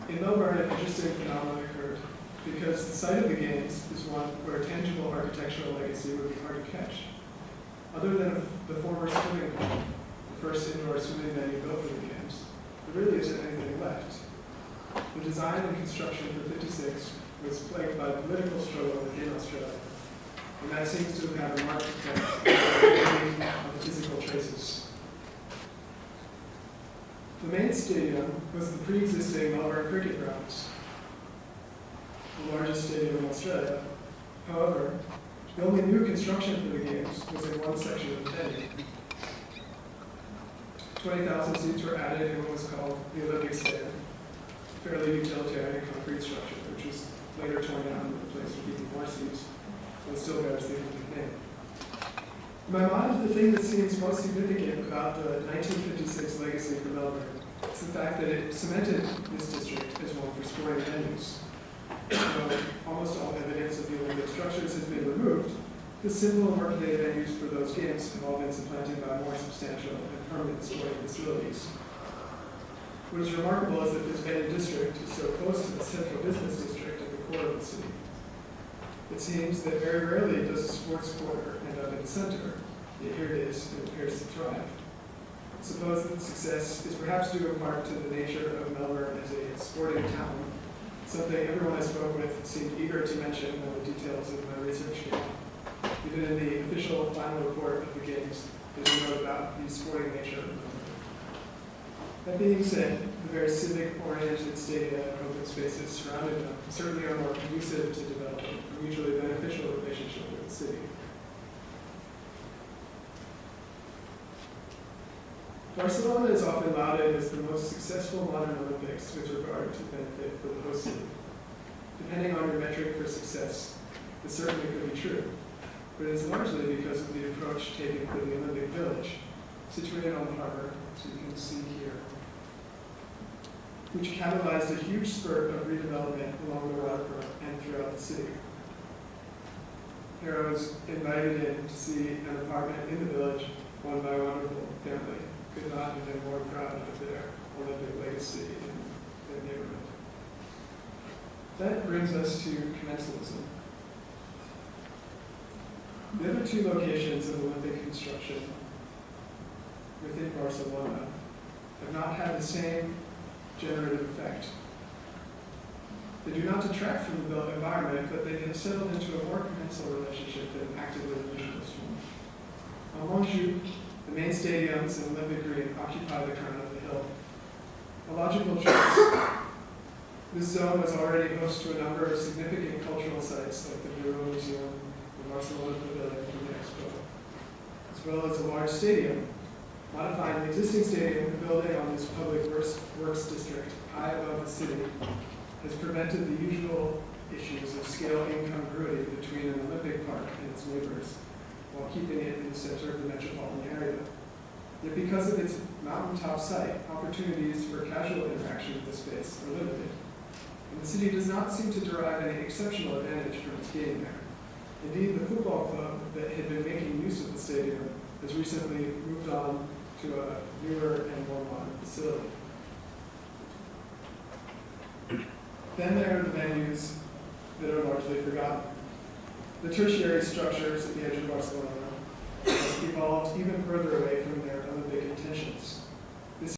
In Melbourne, an interesting phenomenon occurred because the site of the games is one where tangible architectural legacy would be hard to catch. Other than the former swimming pool, the first indoor swimming venue built for the games, there really isn't anything left. The design and construction for 56 was plagued by political struggle within Australia, and that seems to have had a marked effect on the physical traces. The main stadium was the pre-existing Melbourne Cricket Grounds, the largest stadium in Australia. However, the only new construction for the games was in one section of the venue. 20,000 seats were added in what was called the Olympic Stand, a fairly utilitarian concrete structure, which was later torn down and replaced with even more seats, but still bears the Olympic name. In my mind, the thing that seems most significant about the 1956 legacy for Melbourne is the fact that it cemented this district as one for sporting venues. Though almost all evidence of the Olympic structures has been removed, the simple and workaday venues for those games have all been supplanted by more substantial and permanent sporting facilities. What is remarkable is that this venue district is so close to the central business district at the core of the city. It seems that very rarely does a sports quarter end up in the center, yet here it is, and it appears to thrive. I suppose that success is perhaps due in part to the nature of Melbourne as a sporting town, something everyone I spoke with seemed eager to mention when the details of my research came. Even in the official final report of the games, there's a note about the sporting nature of Melbourne. That being said, the very civic-oriented stadia and open spaces surrounding them certainly are more conducive to developing a mutually beneficial relationship with the city. Barcelona is often lauded as the most successful modern Olympics with regard to benefit for the host city. Depending on your metric for success, this certainly could be true, but it is largely because of the approach taken for the Olympic Village, situated on the harbor, as you can see here, which catalyzed a huge spurt of redevelopment along the waterfront and throughout the city. Here I was invited in to see an apartment in the village owned by a wonderful family. Could not have been more proud of their Olympic legacy in their neighborhood. That brings us to commensalism. The other two locations of Olympic construction within Barcelona have not had the same generative effect. They do not detract from the built environment, but they have settled into a more commensal relationship than actively individuals from. On Montjuic, the main stadiums and Olympic Green occupy the crown of the hill. A logical choice. This zone was already host to a number of significant cultural sites like the Bureau Museum, the Barcelona Pavilion from the Expo, as well as a large stadium. Modifying the existing stadium and building on this public works district high above the city has prevented the usual issues of scale incongruity between an Olympic park and its neighbors, while keeping it in the center of the metropolitan area. Yet because of its mountaintop site, opportunities for casual interaction with the space are limited, and the city does not seem to derive any exceptional advantage from its being there. Indeed, the football club that had been making use of the stadium has recently moved on to a newer and more modern facility. Then there are the venues that are largely forgotten. The tertiary structures at the edge of Barcelona have evolved even further away from their Olympic intentions.